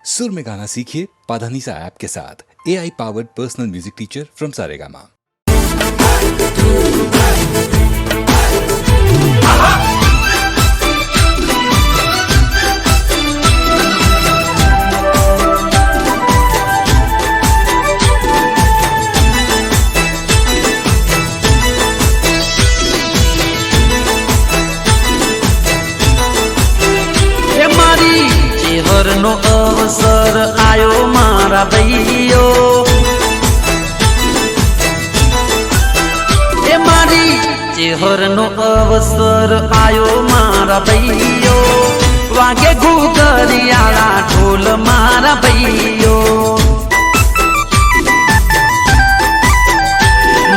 सुर में गाना सीखिए पाधानीसा ऐप के साथ। AI powered personal music teacher from Saregama. નો અવસર આયો મારા ભાઈઓ, એ મારી ચેહરનો અવસર આયો મારા ભાઈઓ, વાગે ઘૂઘરિયાળા ઢોલ મારા ભાઈઓ,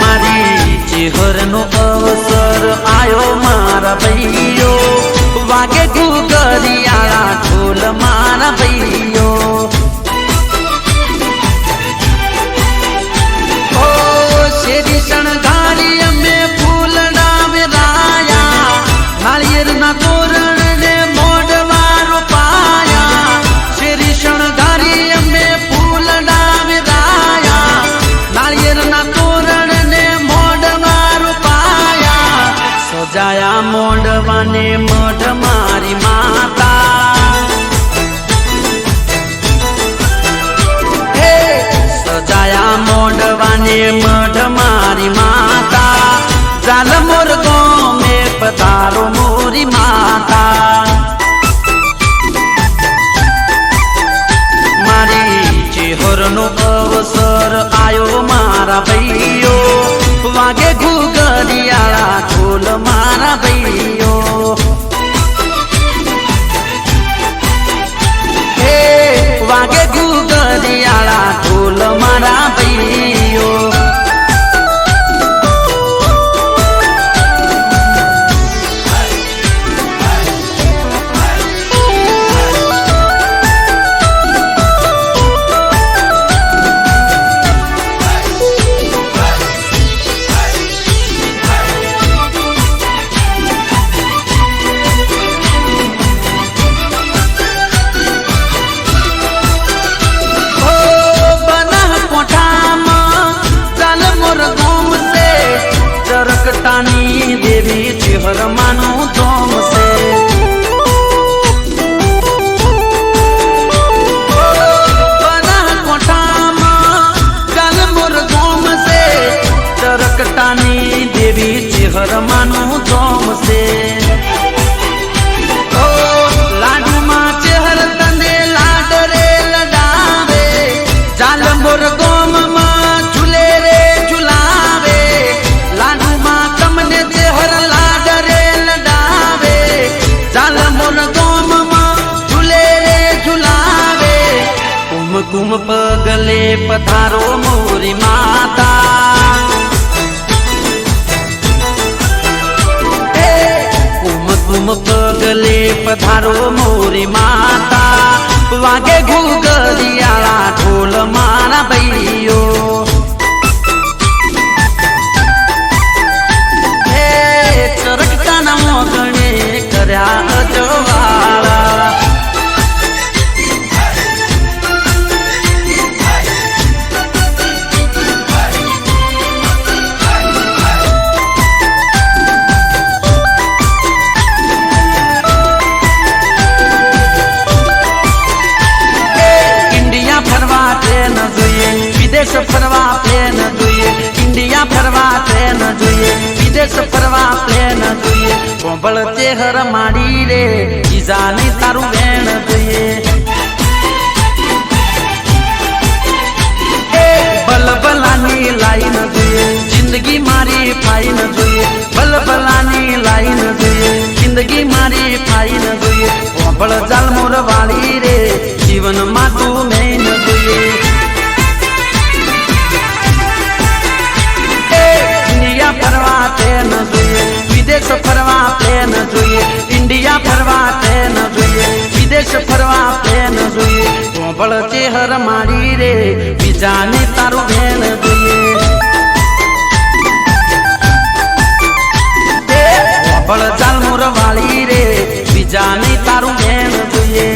મારી ચેહરનો અવસર આયો મારા ભાઈઓ, વાગે ઘૂઘરિયાળા ઢોલ મારા ભાઈઓ, ઓ શેરી શણગારી અમે ફૂલડા વેરાયા, નાળિયેરના તોરણ ને મોઢવા રોપાયા, શેરી શણગારી અમે ફૂલડા વેરાયા, નાળિયેરના તોરણ ને મોઢવા રોપાયા, સજાયા મોઢવાને મઢ મારી માતા, સજાયા મોઢવાને મઢ મારી માતા, જાલ મોર ગોમે પધારો મોરી માતા, મારી ચેહરનો અવસર આયો મારા ભાઈઓ, વાગે ઘૂઘરિયાળા ઢોલ મારા ભાઈઓ, હે વાગે ઘૂઘરિયાળા ઢોલ મારા ભાઈઓ, દેવી ચેહર માનું ધોમ છે, બનાસકોઠામાં જાલમોર ગોમ છે, ચરકટાની દેવી ચેહર માનું ધોમ છે, લાડુમાં ચેહર તને લાડ રે લડાવે, જાલમોર ગોમમાં ઝૂલે રે ઝુલાવે, લાડુમાં તમને ચેહર લાડ રે લડાવે, જાલમોર ગોમમાં ઝૂલે રે ઝુલાવે, કુમકુમ પગલે પધારો મોરી માતા, કુમકુમ પગલે પધારો મોરી માતા, વાગે ઘૂઘરિયાળા ઢોલ મારા ભાઈઓ, ચરકટાના મોગણે કર્યા અજવાળા, ઇન્ડિયા ફરવા ટ્રેન જોઈએ, વિદેશ ફરવા પ્લેન જોઈએ, ઇન્ડિયા ફરવા ટ્રેન જોઈએ, વિદેશ ફરવા પ્લેન જોઈએ, કોંભળ ચેહર માડી રે બીજાની તારું વેણ જોઈએ, બલબલાની લાઈન જોઈએ, જિંદગી મારી ફાઈન જોઈએ, બલબલાની લાઈન જોઈએ, જિંદગી મારી ફાઈન જોઈએ, કોંભળ જાલમોર વાળી રે જીવનમાં તું મેન જોઈએ, ઇન્ડિયા ફરવા ટ્રેન જોઈએ, વિદેશ ફરવા પ્લેન જોઈએ, ઇન્ડિયા ફરવા ટ્રેન જોઈએ, વિદેશ ફરવા પ્લેન જોઈએ, કોંભળ ચેહર મારી રે બીજાને તારું વેણ જોઈએ, કોંભળ જાલમોર વાળી રે બીજાને તારું વેણ જોઈએ,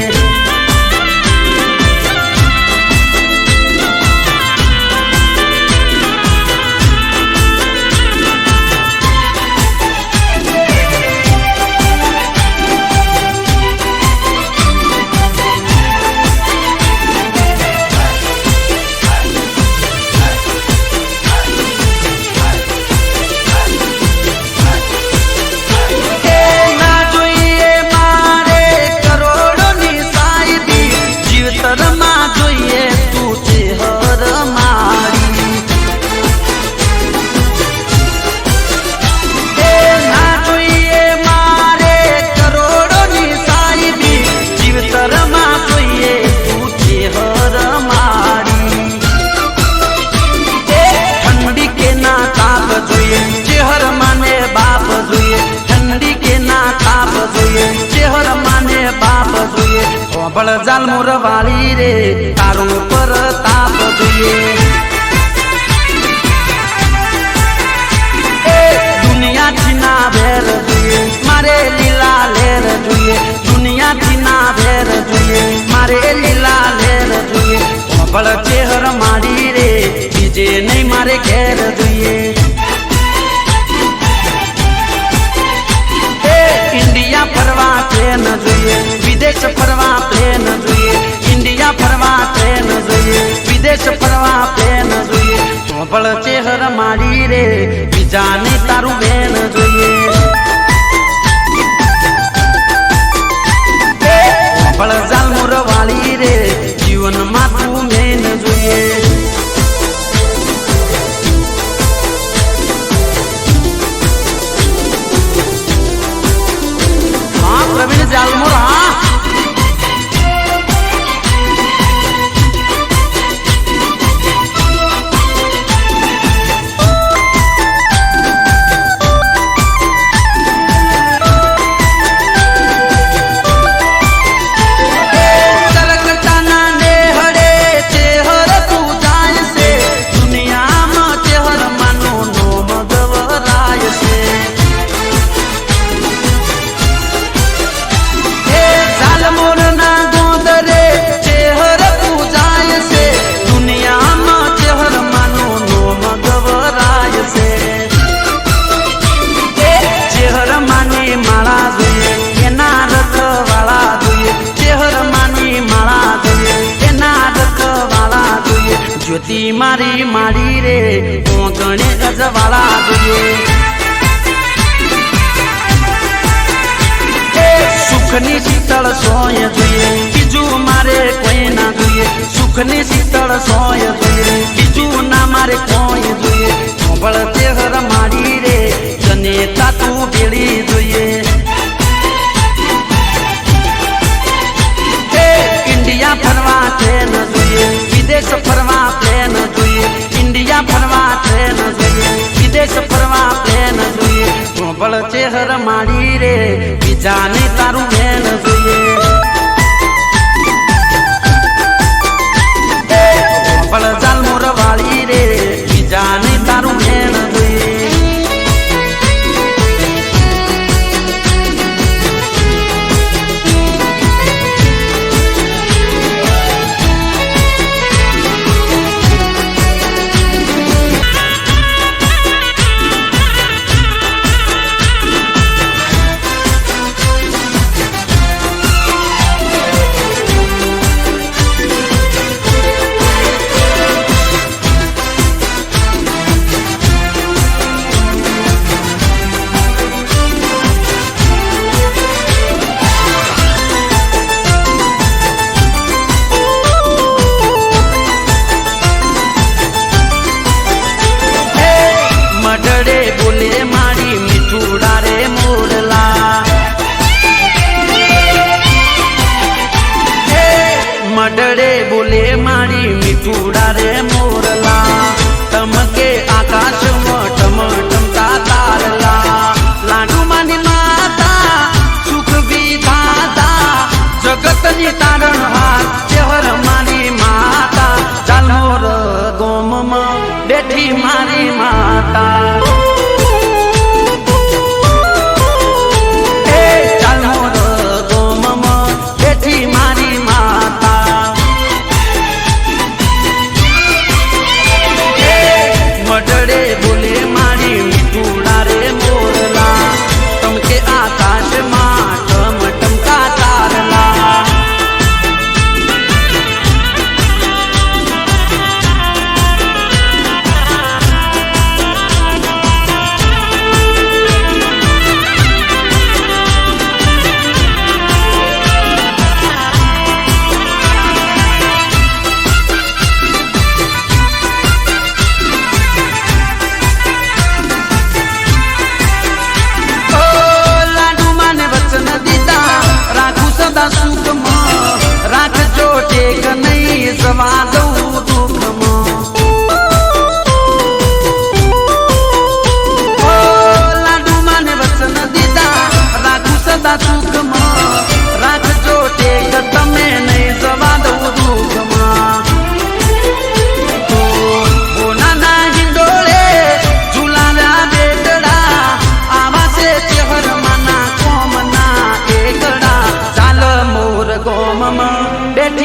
જાલમોર વાળી રે તારો પરતાપ જોઈએ દુનિયાથી ના ભેર જોઈએ મારે લીલા લેર જોઈએ દુનિયાથી ના ભેર જોઈએ મારે લીલા લેર જોઈએ ભળ ચેહર માડી રે બીજે નહીં મારે ઘેર જોઈએ ઇન્ડિયા ફરવા ટ્રેન જોઈએ વિદેશ ફરવા પ્લેન જોઈએ ઇન્ડિયા ફરવા ટ્રેન જોઈએ વિદેશ ફરવા પ્લેન જોઈએ ભળ ચેહર માડી રે બીજાને તારું બેન જોઈએ ભળ જાલમોર વાળી રે જીવનમાં તું મેન જોઈએ હા પ્રવીણ જાલમોર હા જ્યોતિ મારી માડી રે કોંકણે ગજવાળા જોઈએ સુખની શીતળ સોય જોઈએ બીજું મારે કોઈ ના જોઈએ સુખની શીતળ સોય જોઈએ બીજું ના મારે કોઈ જોઈએ ભળ ચેહર માડી રે તને તાતું ભેળી જોઈએ ઇન્ડિયા ફરવા ટ્રેન જોઈએ વિદેશ ફરવા પ્લેન જોઈએ ઇન્ડિયા ફરવા ટ્રેન જોઈએ વિદેશ ફરવા પ્લેન જોઈએ ભળ ચેહર માડી રે બીજાને તારું બેન જોઈએ ભળ જાલમોર વાળી રે બીજાને તારું બેન જોઈએ મડડે બોલે મારી મીઠુડા રે મોરલા તમકે આકાશમાં ટમટમતા તારલા લાડુ માની માતા સુખ વિધાતા જગતની તારણ હાર ચેહર મારી માતા જાલમોર ગોમમાં બેઠી મારી માતા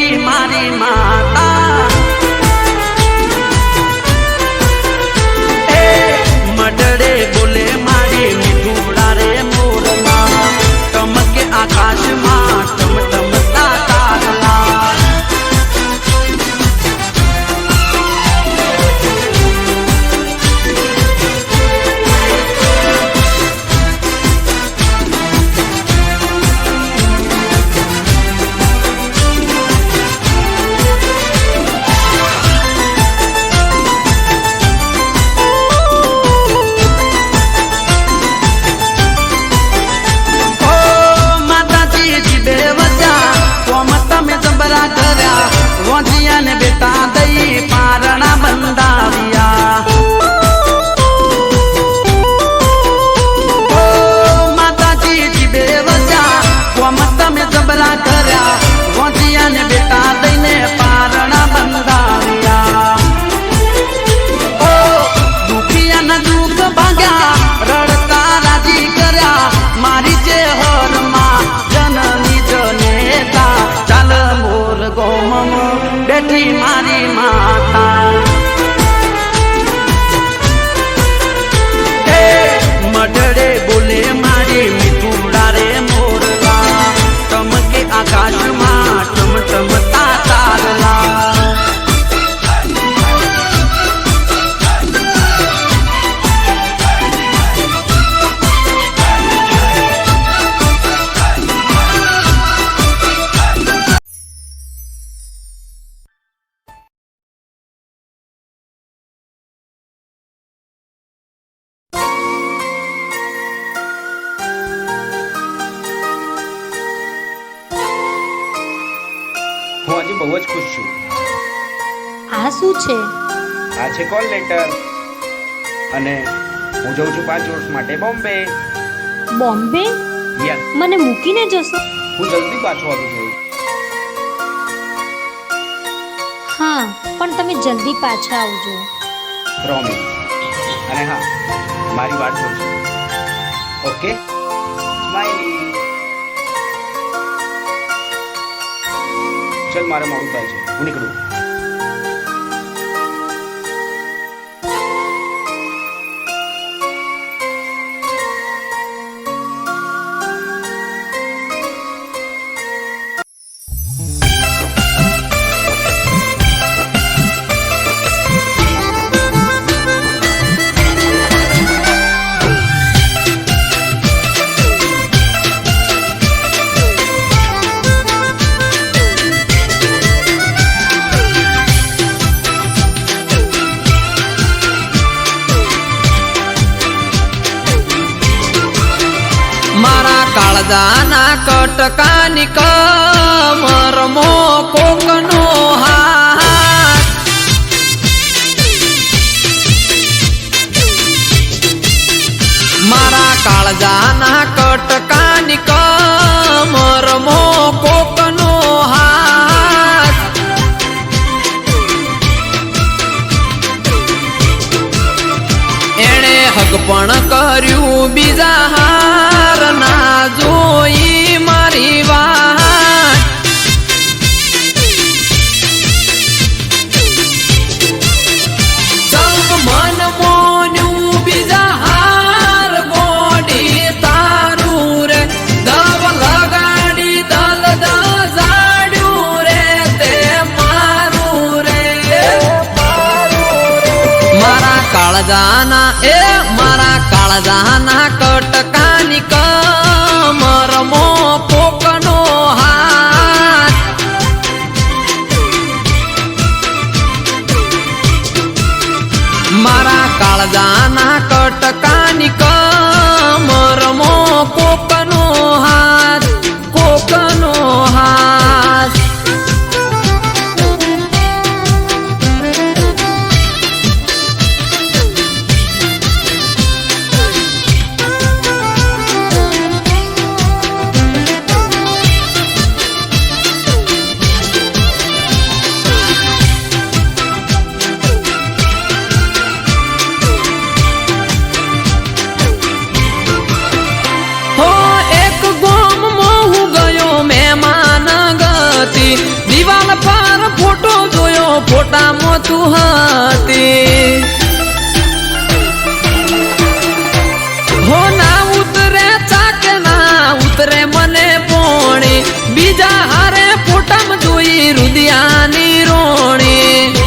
બેઠી મારી માતા એ મડડે બોલે મારી મીઠુડા રે મોરલા ટમકે આકાશમાં ટમટમતા તારલા ને બેટા દઈ પારણા બંધાવ્યા માતાજી જીબે વસ્યા કોમ તમે જબરા કર્યા વોંધિયા ને બેટા દઈને પારણા બંધાવ્યા ઓ દુખિયાના દુઃખ ભાગ્યા રડતા રાજી કર્યા મારી જે હરમાં જનની જનેતા ચાલ મોર ગોમમ બેઠી મારી માતા હે મઢડે બોલે મારી મીઠુડા રે મોરલા ટમકે આકાશમાં ટમટમતા તારલા હું આજે બહુ જ ખુશ છું. આ શું છે? આ છે કોલ લેટર અને હું જઉં છું 5 વર્ષ માટે બોમ્બે. બોમ્બે? યસ, મને મૂકીને જશો? હું જલ્દી પાછો આવી જઈશ. હા, પણ તમે જલ્દી પાછા આવજો. પ્રોમિસ. અને હા, મારી વાત જોજો. Okay, smiley. ચલ, મારે મોડું થાય છે, હું નીકળું. કાળજાના કટકાની કમરમો કોકનો હાથ મારા કાળજાના કટકાની કમરમો કોકનો હાથ એણે હક પણ કર્યું બીજા હાર ના જોઈ મારી વાત સૌ મન મોન્યું બીજા હાર ગોડી તારું રે દવ લગાડી દલ દજાડ્યું રે તે મારું રે મારા કાળજાના મારા કાળજાના કટકાની કમરમો કોકનો હાથ મારા કાળજાના કટકાની કમરમો કોકનો હાથ કોકનો હાથ ફોટામાં તું હતી હો ના ઉતરે ચાકે ના ઉતરે મને પોણી બીજા હારે ફોટામાં જોઈ રુદિયાની રોણી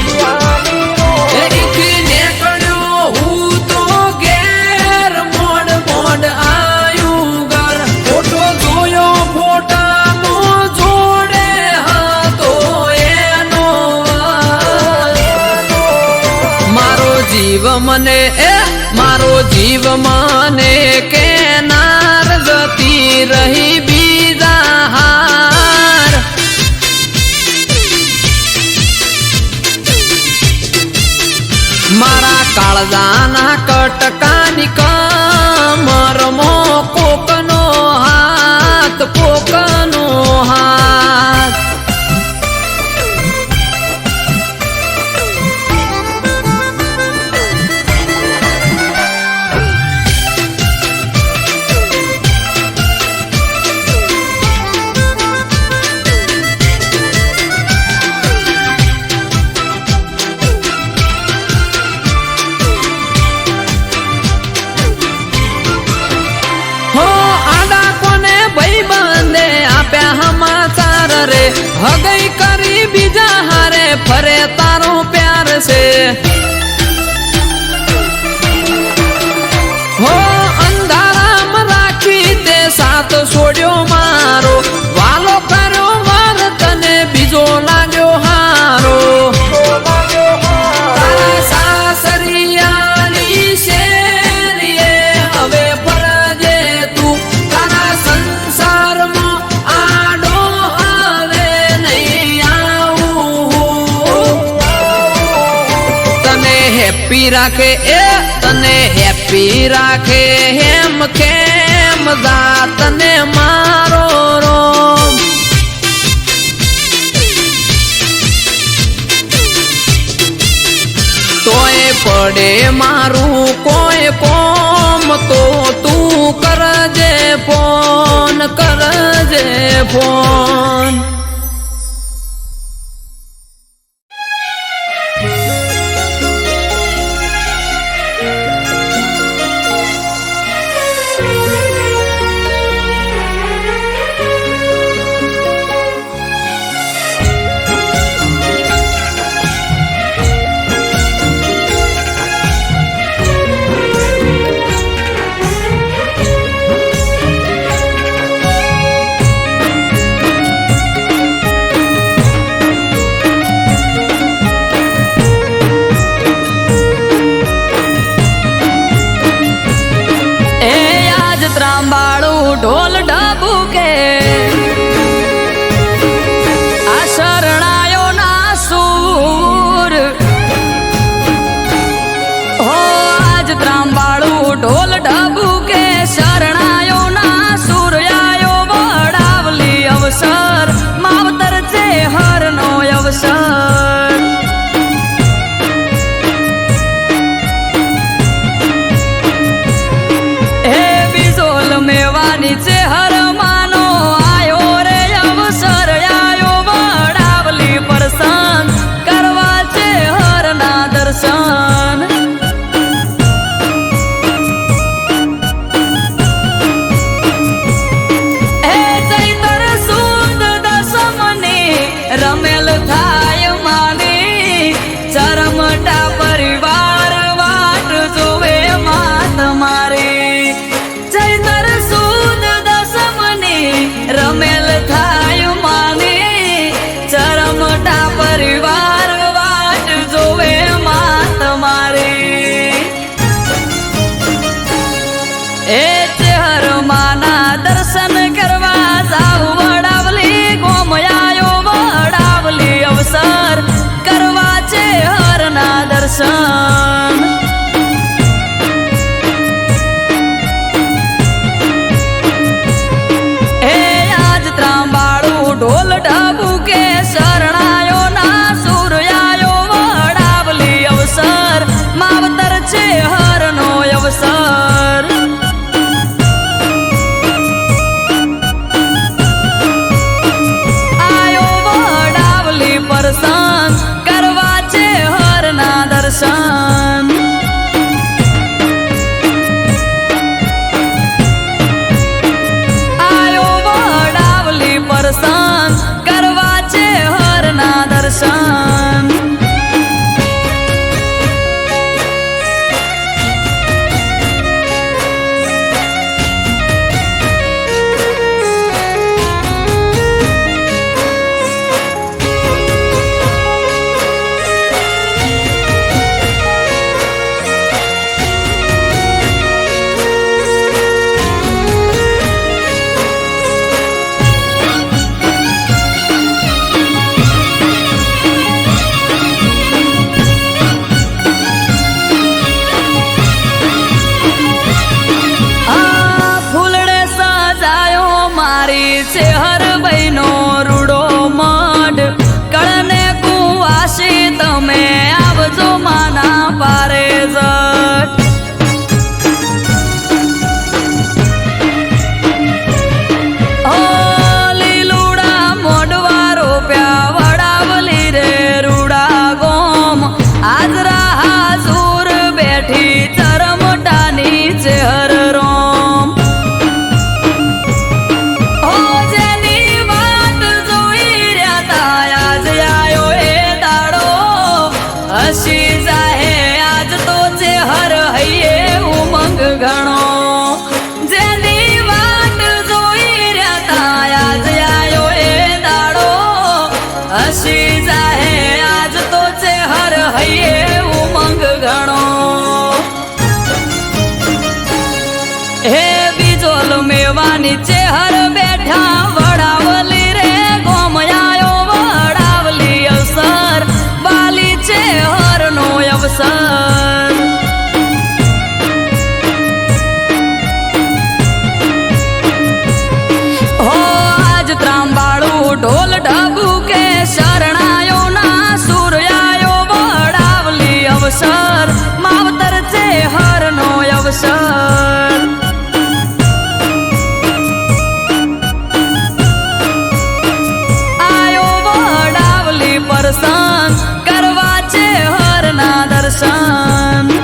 મારો જીવ મને કેનાર જતી રહી બીજા હાર મારા કાળજાના કટકાની કમરમો કોકનો હાથ હગઈ કરી બીજા હારે ફરે તારો પ્યાર છે હો અંધારામાં રાખી તે સાથ છોડ્યો મારો વાલો કર્યો માર તને બીજો લાગ્યો હારો તારા સાસરિયાની શેરીએ હવે ફરજે તું તારા સંસારમાં હેપી રાખે તને હેપી રાખે હેમ કેમ જા તને મારો રોમ તોય પડે મારું કોઈ કોમ તો તું કરજે ફોન ઢોલ ઢબુકે આ શરણાયો ના સૂર હો આજ ત્રાંબાળું ઢોલ ઢબુકે શરણાયો ના સૂર આયો વડાવલી અવસર માવતર છે હરનો અવસર નીચે હર માનો આયો રે અવસર આયો વડાવલી પરસન કરવા છે હરના દર્શન હે ચૈતર સુદ દસમની રમેલ થાય માની ચરમટા પરિવાર વાટ જોવે માત મારી ચૈતર રમેલ થાય માની ચરમટા પરિવાર વાટ જોવે માત મારી એ ચેહર માના દર્શન કરવા જાવ વડાવલી ગોમયાયો વડાવલી અવસર કરવા છે હરના દર્શન ઢોલ ઢબુકે શરણાયો ના સૂર આયો વડાવલી અવસર માવતર છે હરનો અવસર આયો વડાવલી પરસન કરવા દર્શન આયો વડાવલી પરસન કરવા છે હરના દર્શન છે હર બહેનો રૂડો મઢ કળને કુવાસી તમે આવજો માના પારે જટ ઓ લીલુડા મોઢવા રોપ્યા વડાવલી રે રૂડા ગોમ આજરા હાજુર બેઠી ચરમટાની છે હર રોમ હસી જાહે આજ તો છે હર હૈયે ઉમંગ ઘણો જેની વાત જોઈ રહ્યા તા આજ આયો એ દાડો હસી જાહે આજ તો છે હર હૈયે ઉમંગ ઘણો હે બીજોલ મેવાની છે હર બેઠા વડાવલી રે ગોમયાયો વડાવલી અવસર બાલી છે હરનો અવસર હો આજ ત્રાંબાળું ઢોલ ઢબુ કે શરણાયો ના સૂર્યાયો વડાવલી અવસર માવતર છે હરનો અવસર આયો વડાવલી પરસન કરવા છે હરના દર્શન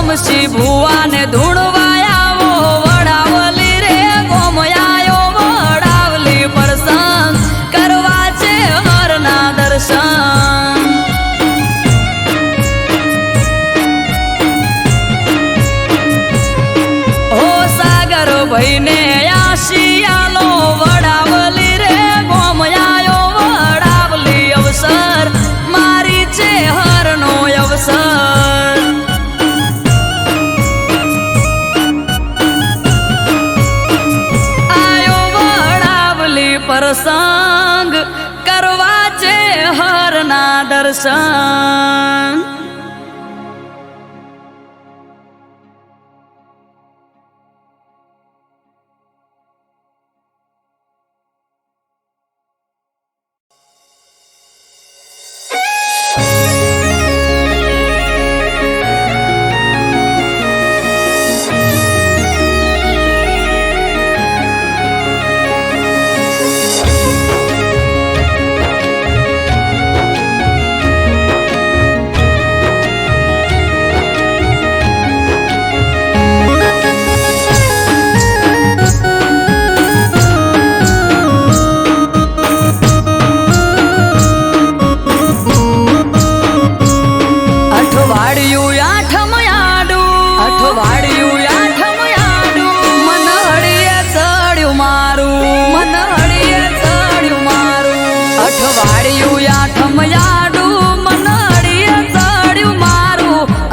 ધમસી ભુવાને ધૂણવાયાવો વડાવલી રે ગોમયાયો વડાવલી પરસન કરવા છે હરના દર્શન હો સાગર ભાઈને આશિયાલો વડાવલી રે ગોમયાયો વડાવલી અવસર મારી છે હરનો અવસર પ્રસંગ કરવા છે હરના દર્શન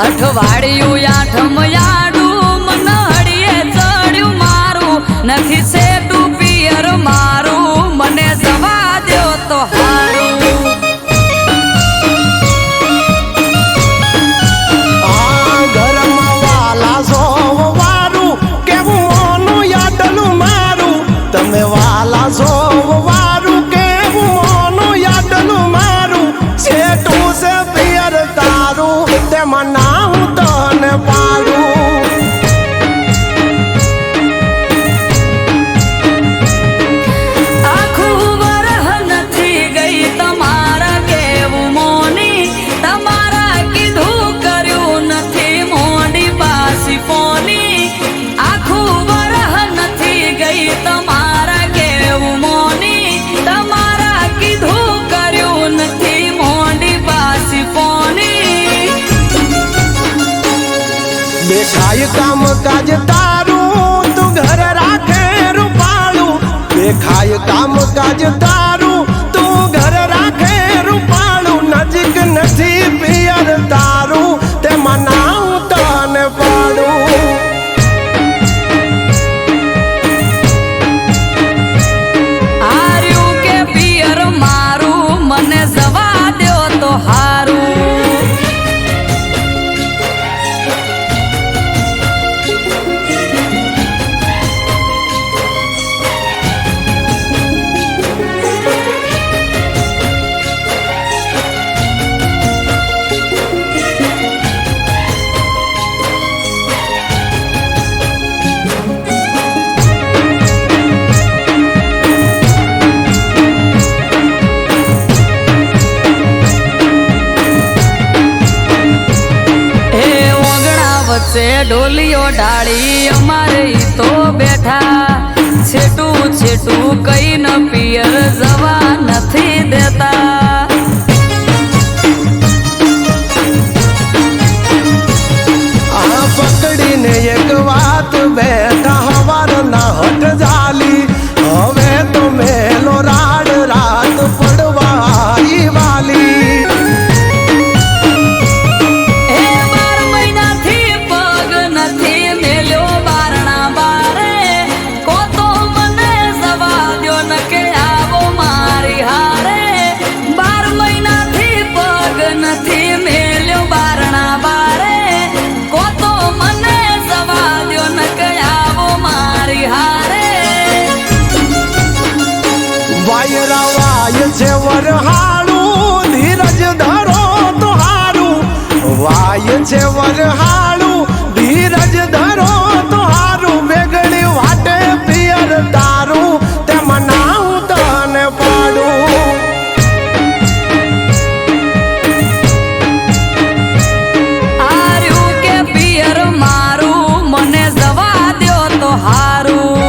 અઠવાડિયું આઠમ યાડું મન હળીએ ચડ્યું મારું નથી સેટું પિયર મારું મને જવા દો તો હારું ઘરમાં વાલા સોવારું કેવું મોનું યાદલું મારું તમે વાલા સોવારું કેવું મોનું યાદલું મારું સેટું છે પિયર તારું તેમાં ના હું તને પાડું આખું વરહ નથી ગઈ તમારા કેવું મોની તમારા કીધું કર્યું નથી મોડી પાસી ફોની આખું વરહ નથી ગઈ તમારા કેવું મોની તમારા કીધું કર્યું નથી મોડી પાસી ફોની દેખાય કામ કાજ તારું તું ઘર રાખે રૂપાળું દેખાય કામ કાજ તારું તું ઘર રાખે રૂપાળું નજીક નથી પિયર તારું તેમાં ના હું તને પાડું હાર્યું કે પિયર મારું મને જવા દો તો હારું વચ્ચે ડોલીઓ ઢાળી અમારે ઈ તો બેઠા છેટું છેટું કઈ ન પિયર જવા નથી દેતા આ પકડીને એક વાત બેઠા હવાર ના હટ જાલી હવે તો મેલો રાડ રાત પડવા આવી વાલી વાય છે વરહાળું ધીરજ ધરો તો હારું વાય છે વરહાળું ધીરજ ધરો તો હારું બેગડી વાટે પિયર તારું તેમાં ના હું તને પાડું હાર્યું કે પિયર મારું મને જવા દો તો હારું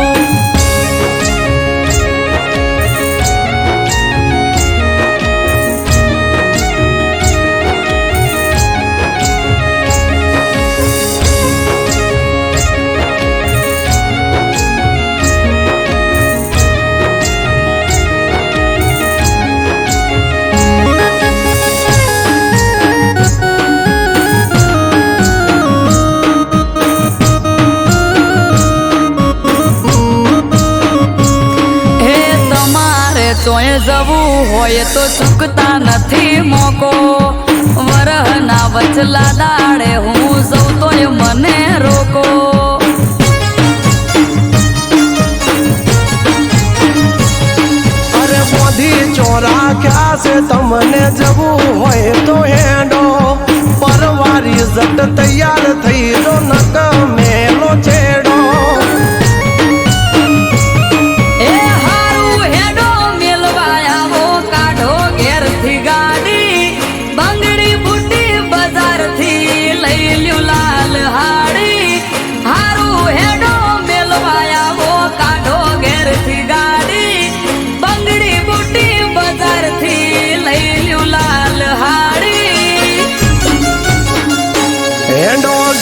તોય જવું હોય તો ચૂકતા નથી મોકો વરહના વચલા દાડે હું જઉં તોય મને રોકો અરે મોધી ચોરા ક્યાં છે તમને જવું હોય તો હેડો પરવારી જટ તૈયાર થઈ જો નક મેલો છેડો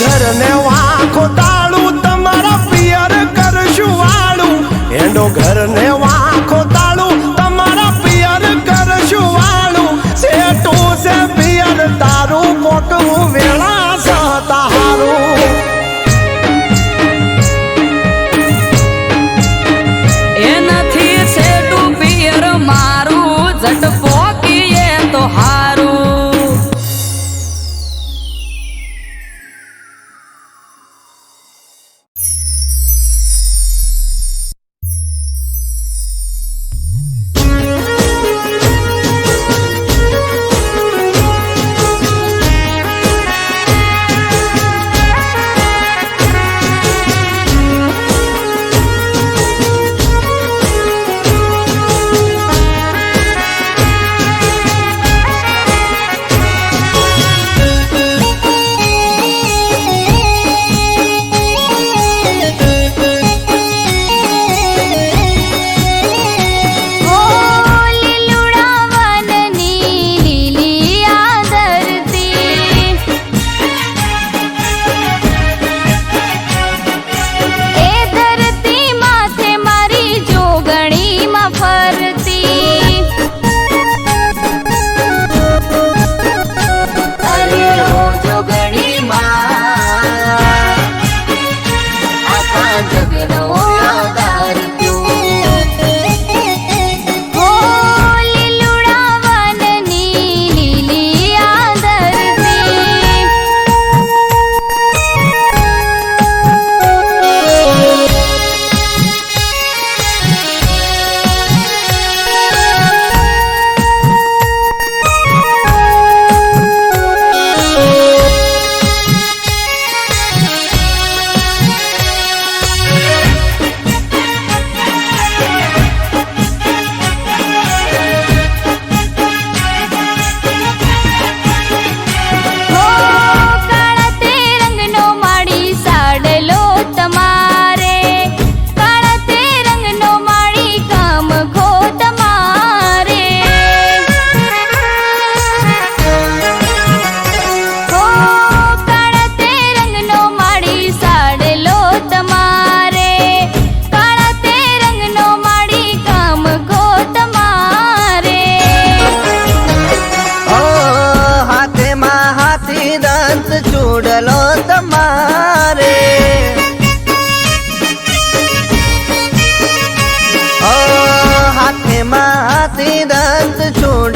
ઘરને વાંખો તાળું તમારા પિયર કરશું વાળું એંડો ઘરને વાંખો તાળું તમારા પિયર કરશું વાળું સેટું છે પિયર તારું પોટવું વેળા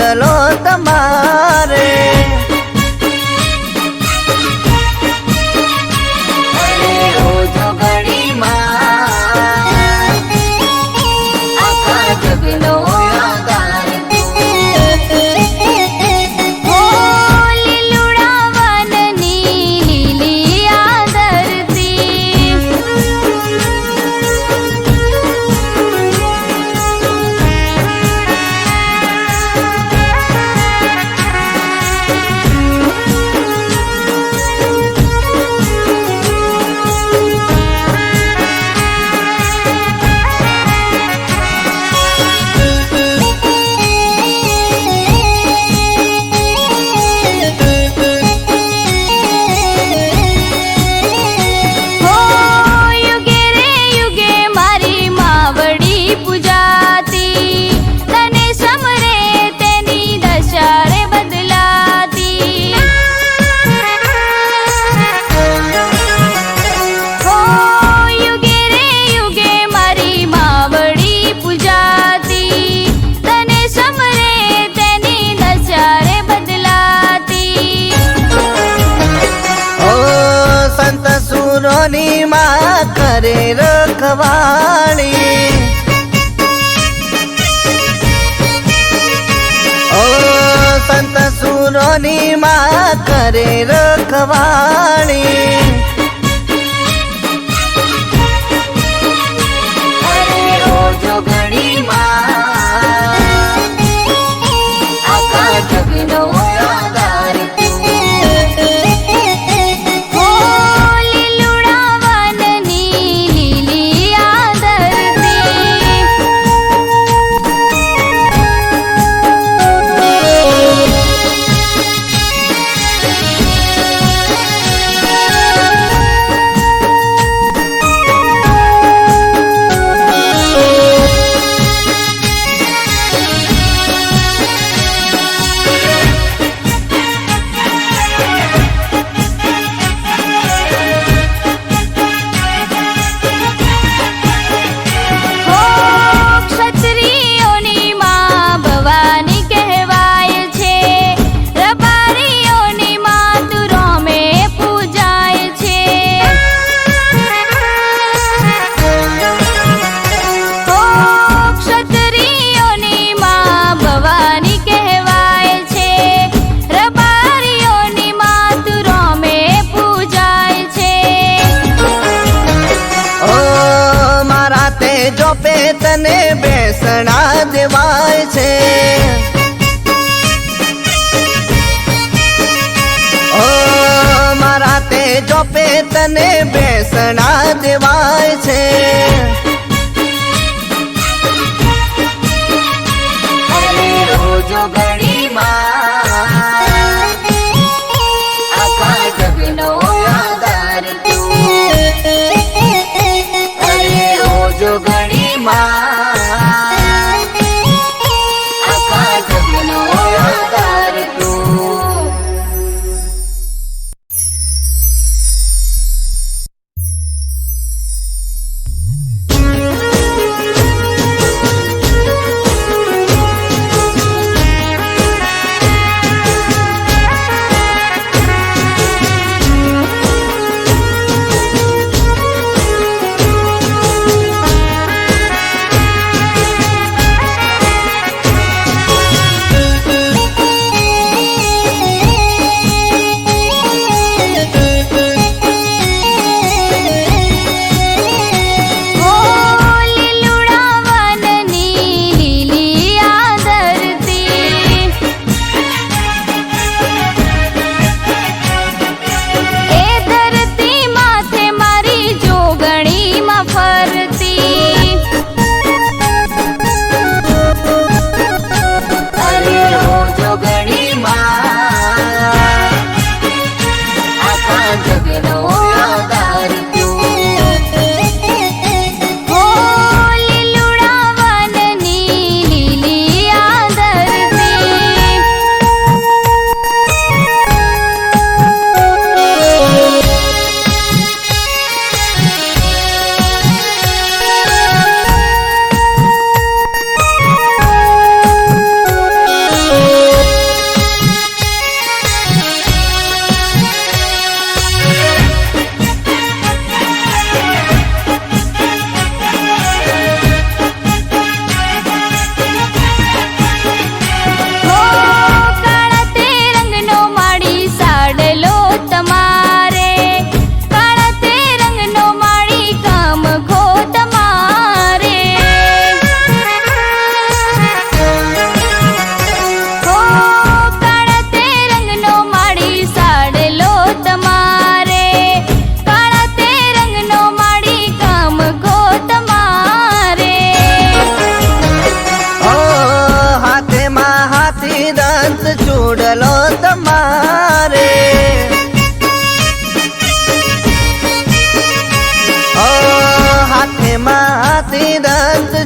પગલો તમારે ઓજો ઘડીમાં આખા જગનો આધાર ઓ લીલુડા વનની લીલી આદરતી હો યુગે રે યુગે મારી માવડી પૂજાતી તને સમરે તેની દશા રે બદલાતી હો યુગે રે યુગે મારી માવડી પૂજાતી તને સમરે તેની દશા રે બદલાતી ઓ સંત સુરોની માં કરે રખવાળી ઓ સંત સુરોની માં કરે રખવાળી ઓજો ઘડીમાં આખા જગનો આધાર હો લીલુડા વનની લીલી આદરતી હો ક્ષત્રિયોની માં ભવાની કહેવાય છે રબારીઓની માં તું રોમે પૂજાય છે હો ક્ષત્રિયોની માં ભવાની કહેવાય છે રબારીઓની માં તું રોમે પૂજાય છે ઓ મારા તેજો પે તને બેસણા દેવાય છે ઓ મારા તેજો પે તને બેસણા દેવાય છે ઓજો ઘડીમાં આખા જગનો આધાર ઓજો ઘડીમાં આખા જગનો આધાર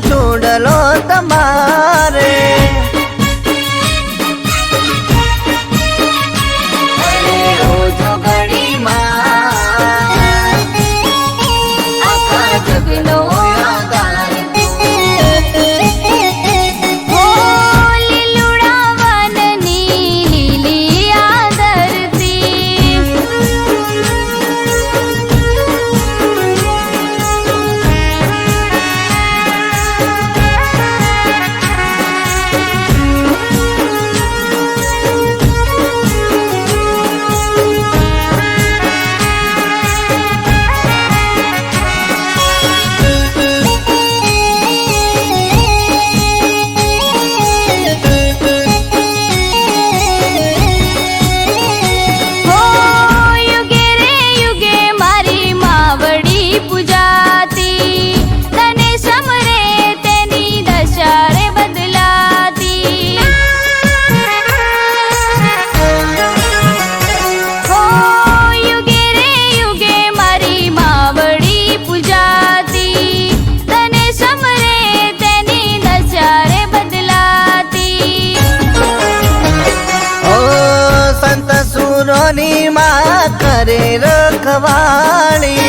ચૂડલો તમારે રોજો ઘડીમાં આખા જગનો આધાર હો લીલુડા વનની લીલી આદરતી હો યુગે રે યુગે મારી માવડી પૂજાતી તને સમરે તેની દશા રે બદલાતી હો યુગે રે યુગે મારી માવડી પૂજાતી તને સમરે તેની દશા રે બદલાતી ઓ સંત સુરોની માં કરે રખવાળી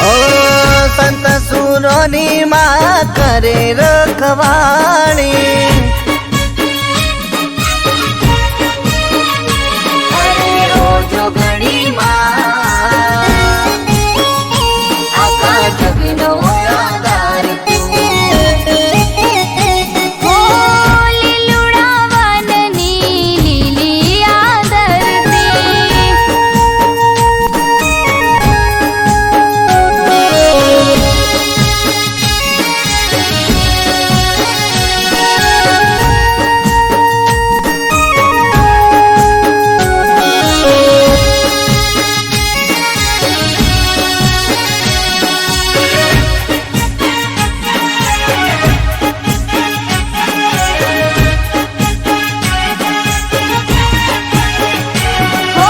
ઓ સંત સુરોની માં કરે રખવાળી રોજો ઘડીમાં આખા જગનો આધાર હો લીલુડા વનની લીલી આદરતી હો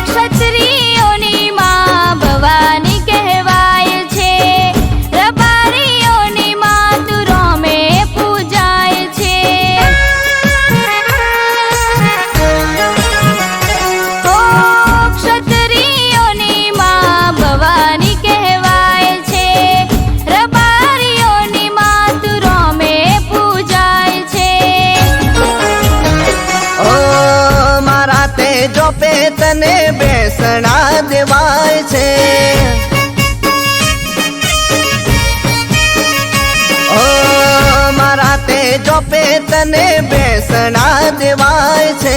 ક્ષત્રિયોની માં ભવાની કહેવાય છે રબારીઓની માં તું રોમે પૂજાય છે હો ક્ષત્રિયોની માં ભવાની કહેવાય છે રબારીઓની માં તું રોમે પૂજાય છે ઓ મારા તેજો પે તને બેસણા દેવાય છે ઓ મારા તેજો પે તને બેસણા દેવાય છે